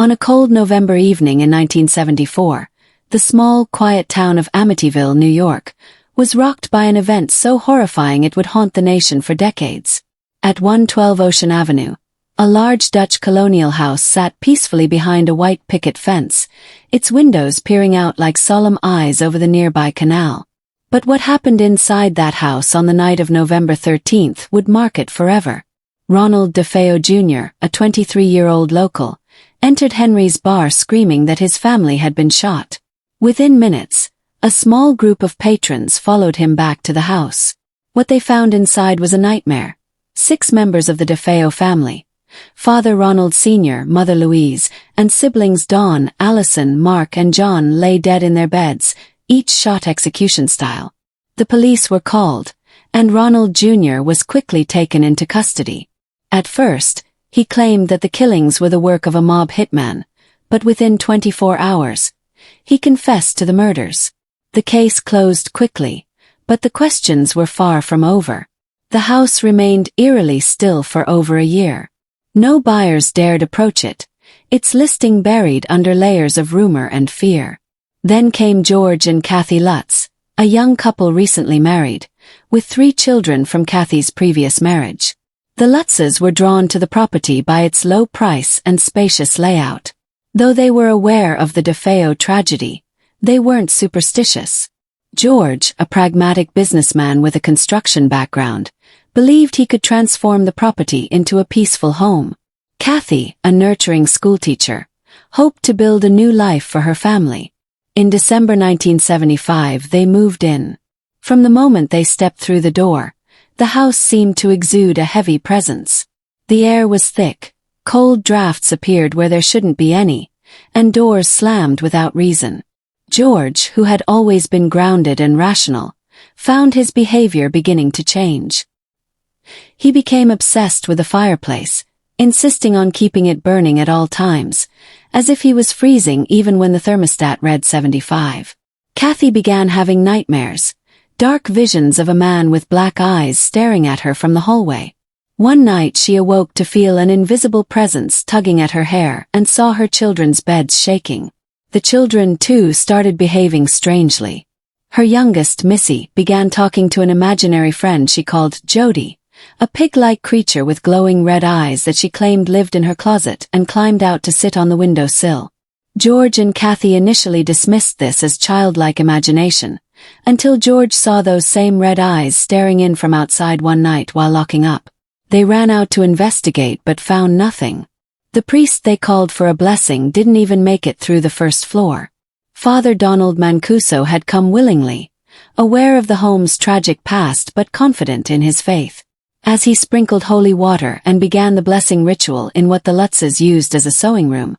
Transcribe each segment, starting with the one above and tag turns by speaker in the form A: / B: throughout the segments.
A: On a cold November evening in 1974, the small, quiet town of Amityville, New York, was rocked by an event so horrifying it would haunt the nation for decades. At 112 Ocean Avenue, a large Dutch colonial house sat peacefully behind a white picket fence, its windows peering out like solemn eyes over the nearby canal. But what happened inside that house on the night of November 13th would mark it forever. Ronald DeFeo Jr., a 23-year-old local, entered Henry's bar screaming that his family had been shot. Within minutes, a small group of patrons followed him back to the house. What they found inside was a nightmare. 6 members of the DeFeo family, Father Ronald Sr., Mother Louise, and siblings Dawn, Allison, Mark, and John lay dead in their beds, each shot execution style. The police were called, and Ronald Jr. was quickly taken into custody. At first, he claimed that the killings were the work of a mob hitman, but within 24 hours, he confessed to the murders. The case closed quickly, but the questions were far from over. The house remained eerily still for over a year. No buyers dared approach it, its listing buried under layers of rumor and fear. Then came George and Kathy Lutz, a young couple recently married, with 3 children from Kathy's previous marriage. The Lutzes were drawn to the property by its low price and spacious layout. Though they were aware of the DeFeo tragedy, they weren't superstitious. George, a pragmatic businessman with a construction background, believed he could transform the property into a peaceful home. Kathy, a nurturing schoolteacher, hoped to build a new life for her family. In December 1975 they moved in. From the moment they stepped through the door, the house seemed to exude a heavy presence. The air was thick, cold drafts appeared where there shouldn't be any, and doors slammed without reason. George, who had always been grounded and rational, found his behavior beginning to change. He became obsessed with the fireplace, insisting on keeping it burning at all times, as if he was freezing even when the thermostat read 75. Kathy began having nightmares, dark visions of a man with black eyes staring at her from the hallway. One night she awoke to feel an invisible presence tugging at her hair and saw her children's beds shaking. The children, too, started behaving strangely. Her youngest, Missy, began talking to an imaginary friend she called Jody, a pig-like creature with glowing red eyes that she claimed lived in her closet and climbed out to sit on the window sill. George and Kathy initially dismissed this as childlike imagination, until George saw those same red eyes staring in from outside one night while locking up. They ran out to investigate but found nothing. The priest they called for a blessing didn't even make it through the first floor. Father Donald Mancuso had come willingly, aware of the home's tragic past but confident in his faith. As he sprinkled holy water and began the blessing ritual in what the Lutzes used as a sewing room,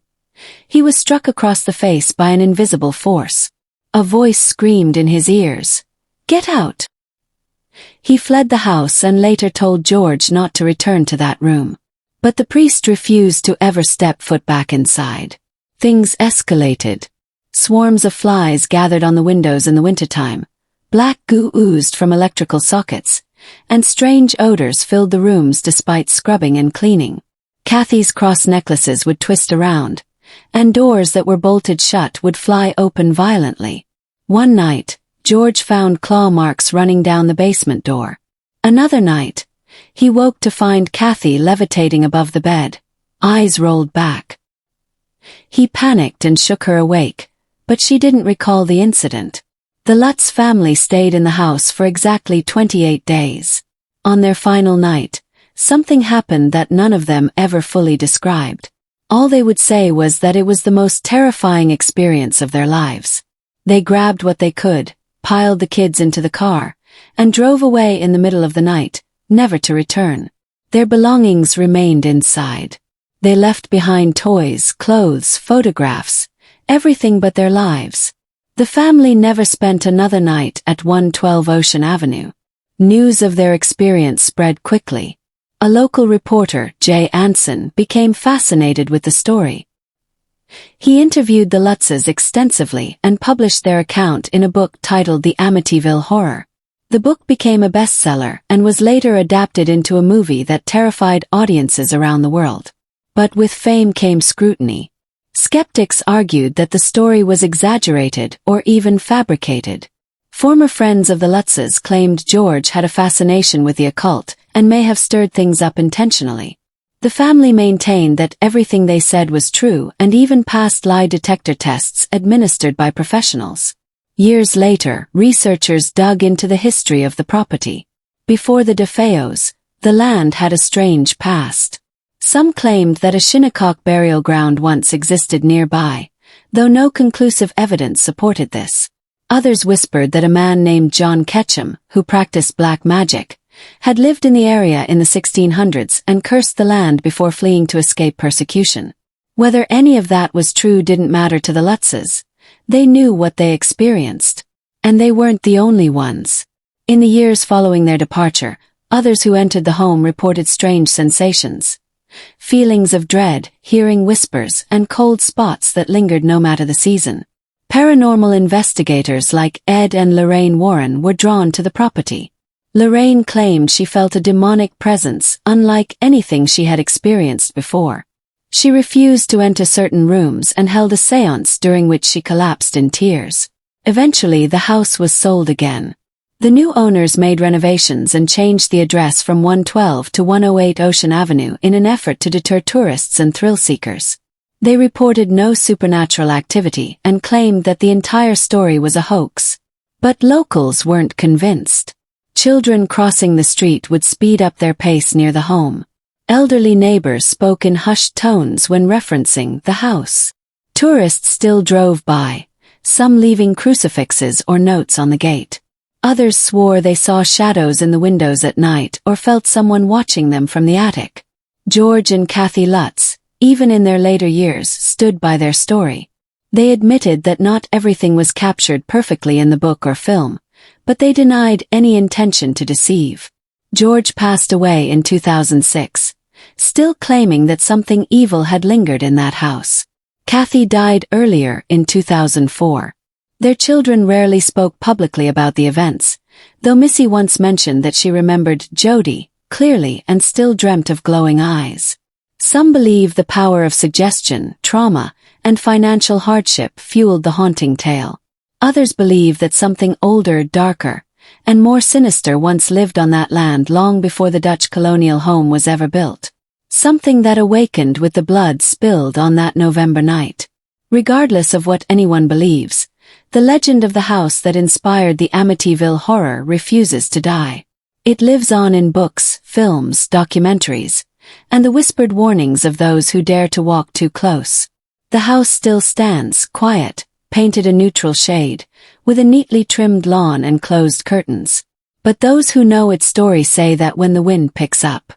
A: he was struck across the face by an invisible force. A voice screamed in his ears, "Get out!" He fled the house and later told George not to return to that room. But the priest refused to ever step foot back inside. Things escalated. Swarms of flies gathered on the windows in the wintertime, black goo oozed from electrical sockets, and strange odors filled the rooms despite scrubbing and cleaning. Kathy's cross necklaces would twist around, and doors that were bolted shut would fly open violently. One night, George found claw marks running down the basement door. Another night, he woke to find Kathy levitating above the bed, eyes rolled back. He panicked and shook her awake, but she didn't recall the incident. The Lutz family stayed in the house for exactly 28 days. On their final night, something happened that none of them ever fully described. All they would say was that it was the most terrifying experience of their lives. They grabbed what they could, piled the kids into the car, and drove away in the middle of the night, never to return. Their belongings remained inside. They left behind toys, clothes, photographs, everything but their lives. The family never spent another night at 112 Ocean Avenue. News of their experience spread quickly. A local reporter, Jay Anson, became fascinated with the story. He interviewed the Lutzes extensively and published their account in a book titled The Amityville Horror. The book became a bestseller and was later adapted into a movie that terrified audiences around the world. But with fame came scrutiny. Skeptics argued that the story was exaggerated or even fabricated. Former friends of the Lutzes claimed George had a fascination with the occult and may have stirred things up intentionally. The family maintained that everything they said was true and even passed lie detector tests administered by professionals. Years later, researchers dug into the history of the property. Before the DeFeos, the land had a strange past. Some claimed that a Shinnecock burial ground once existed nearby, though no conclusive evidence supported this. Others whispered that a man named John Ketchum, who practiced black magic, had lived in the area in the 1600s and cursed the land before fleeing to escape persecution. Whether any of that was true didn't matter to the Lutzes. They knew what they experienced. And they weren't the only ones. In the years following their departure, others who entered the home reported strange sensations. Feelings of dread, hearing whispers, and cold spots that lingered no matter the season. Paranormal investigators like Ed and Lorraine Warren were drawn to the property. Lorraine claimed she felt a demonic presence unlike anything she had experienced before. She refused to enter certain rooms and held a séance during which she collapsed in tears. Eventually, the house was sold again. The new owners made renovations and changed the address from 112 to 108 Ocean Avenue in an effort to deter tourists and thrill-seekers. They reported no supernatural activity and claimed that the entire story was a hoax. But locals weren't convinced. Children crossing the street would speed up their pace near the home. Elderly neighbors spoke in hushed tones when referencing the house. Tourists still drove by, some leaving crucifixes or notes on the gate. Others swore they saw shadows in the windows at night or felt someone watching them from the attic. George and Kathy Lutz, even in their later years, stood by their story. They admitted that not everything was captured perfectly in the book or film, but they denied any intention to deceive. George passed away in 2006, still claiming that something evil had lingered in that house. Kathy died earlier in 2004. Their children rarely spoke publicly about the events, though Missy once mentioned that she remembered Jody clearly and still dreamt of glowing eyes. Some believe the power of suggestion, trauma, and financial hardship fueled the haunting tale. Others believe that something older, darker, and more sinister once lived on that land long before the Dutch colonial home was ever built. Something that awakened with the blood spilled on that November night. Regardless of what anyone believes, the legend of the house that inspired the Amityville Horror refuses to die. It lives on in books, films, documentaries, and the whispered warnings of those who dare to walk too close. The house still stands, quiet, painted a neutral shade, with a neatly trimmed lawn and closed curtains. But those who know its story say that when the wind picks up,